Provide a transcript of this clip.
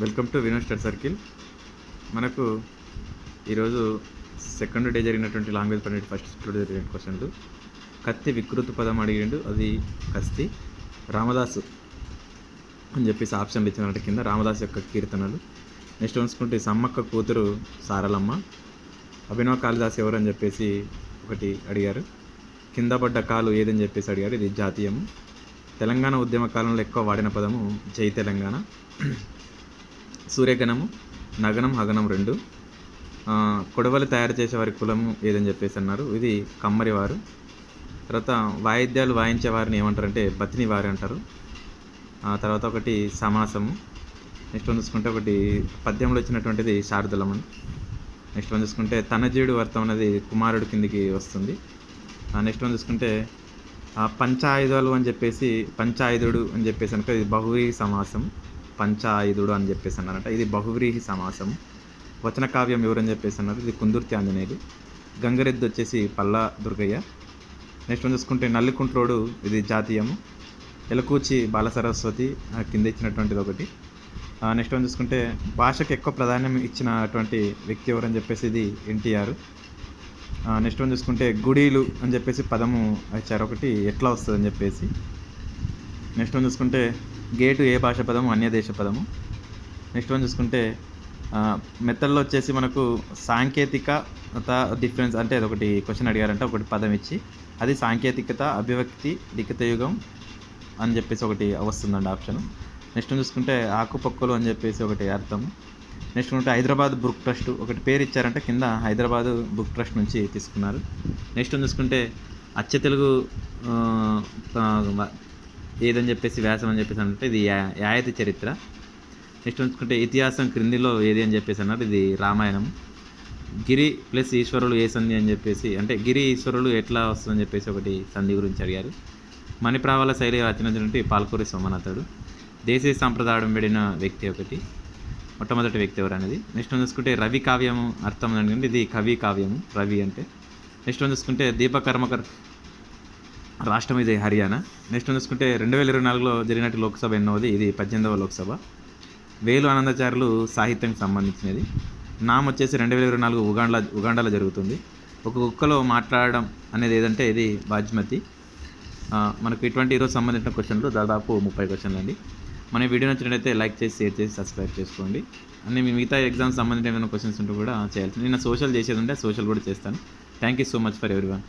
Welcome to Vino study circle. మనకు ఈరోజు second day జరిగినటువంటి లాంగ్వేజ్ పండిట్ ఫస్ట్ స్టూడియో జరిగిన క్వశ్చన్లు. కత్తి వికృతి పదం అడిగిండు, అది కస్తి. రామదాసు అని చెప్పేసి ఆప్షన్లు ఇచ్చినట్టు కింద రామదాసు యొక్క కీర్తనలు. నెక్స్ట్ చూసుకుంటే సమ్మక్క కూతురు సారలమ్మ. అభినవ కాళిదాస్ ఎవరు అని చెప్పేసి ఒకటి అడిగారు. కింద పడ్డ కాలు ఏదని చెప్పేసి అడిగారు, ఇది జాతీయము. తెలంగాణ ఉద్యమ కాలంలో ఎక్కువ వాడిన పదము జై తెలంగాణ. సూర్యగణము, నగనం, హగనం రెండు. కొడవలి తయారు చేసేవారి కులము ఏదని చెప్పేసి అన్నారు, ఇది కమ్మరి వారు. తర్వాత వాయిద్యాలు వాయించే వారిని ఏమంటారంటే బతిని వారి అంటారు. తర్వాత ఒకటి సమాసము. నెక్స్ట్ వన్ చూసుకుంటే ఒకటి పద్యంలో వచ్చినటువంటిది శారదలమని. నెక్స్ట్ వన్ చూసుకుంటే తనజీడు అర్థం అనేది కుమారుడు కిందికి వస్తుంది. నెక్స్ట్ వన్ చూసుకుంటే పంచాయుధాలు అని చెప్పేసి పంచాయుధుడు అని చెప్పేసి అనుకో, ఇది బహువ్రీహి సమాసం. పంచాయుధుడు అని చెప్పేసి అన్నారంట, ఇది బహువ్రీహి సమాసం. వచన కావ్యం ఎవరని చెప్పేసి అన్నారు, ఇది కుందుర్తి ఆంజనేయులు. గంగరెద్దు వచ్చేసి పల్లా దుర్గయ్య. నెక్స్ట్ వన్ చూసుకుంటే నల్లికుంట్రోడు, ఇది జాతీయము. ఎలకూచి బాల సరస్వతి కింద ఇచ్చినటువంటిది ఒకటి. నెక్స్ట్ వన్ చూసుకుంటే భాషకు ఎక్కువ ప్రాధాన్యం ఇచ్చినటువంటి వ్యక్తి ఎవరని చెప్పేసి ఇది ఎన్టీఆర్. నెక్స్ట్ వన్ చూసుకుంటే గుడీలు అని చెప్పేసి పదము ఇచ్చారు ఒకటి, ఎట్లా వస్తుంది అని చెప్పేసి. నెక్స్ట్ వన్ చూసుకుంటే గేటు ఏ భాష పదము, అన్య దేశ పదము. నెక్స్ట్ వన్ చూసుకుంటే మెథడ్లో వచ్చేసి మనకు సాంకేతికత డిఫరెన్స్ అంటే అది ఒకటి క్వశ్చన్ అడిగారంటే ఒకటి పదం ఇచ్చి, అది సాంకేతికత, అభివ్యక్తి, లిఖిత యుగం అని చెప్పేసి ఒకటి వస్తుందండి ఆప్షన్. నెక్స్ట్ చూసుకుంటే ఆకుపక్కలు అని చెప్పేసి ఒకటి అర్థము. నెక్స్ట్ ఉంటే హైదరాబాద్ బుక్ ట్రస్ట్ ఒకటి పేరు ఇచ్చారంటే కింద హైదరాబాద్ బుక్ ట్రస్ట్ నుంచి తీసుకున్నారు. నెక్స్ట్ చూసుకుంటే అచ్చ తెలుగు ఏదని చెప్పేసి వ్యాసం అని చెప్పేసి అంటే ఇది యాయతి చరిత్ర. నెక్స్ట్ చూసుకుంటే ఇతిహాసం క్రిందిలో ఏది అని చెప్పేసి అన్నారు, ఇది రామాయణం. గిరి ప్లస్ ఈశ్వరులు ఏ సంధి అని చెప్పేసి అంటే గిరి ఈశ్వరులు ఎట్లా వస్తుందని చెప్పేసి ఒకటి సంధి గురించి అడిగారు. మణిప్రావాల శైలి రచనటువంటి పాల్కూరి సోమనాథుడు. దేశీయ సాంప్రదాయం విడిన వ్యక్తి ఒకటి, మొట్టమొదటి వ్యక్తి ఎవరు అనేది. నెక్స్ట్ చూసుకుంటే రవి కావ్యము అర్థం అంటే ఇది కవి కావ్యము, రవి అంటే. నెక్స్ట్ చూసుకుంటే దీపకర్మకర్ రాష్ట్రం, ఇది హర్యానా. నెక్స్ట్ చూసుకుంటే 2024లో జరిగినట్టు లోక్సభ ఎన్నోది, ఇది 18వ లోక్సభ. వేలు ఆనందాచార్యులు సాహిత్యానికి సంబంధించినది. నామ్ వచ్చేసి 2024 ఉగాండాలో జరుగుతుంది. ఒక కుక్కలో మాట్లాడడం అనేది ఏదంటే ఇది బాజ్మతి. మనకు ఇటువంటి ఈరోజు సంబంధించిన క్వశ్చన్లు దాదాపు 30 క్వశ్చన్లు అండి. మన వీడియో నచ్చినట్లయితే లైక్ చేసి, షేర్ చేసి, సబ్స్క్రైబ్ చేసుకోండి. అన్ని మిగతా ఎగ్జామ్స్ సంబంధించిన ఏమైనా క్వశ్చన్స్ ఉంటే కూడా చేయాల్సింది. నేను సోషల్ చేసేది ఉంటే సోషల్ కూడా చేస్తాను. Thank you so much for everyone.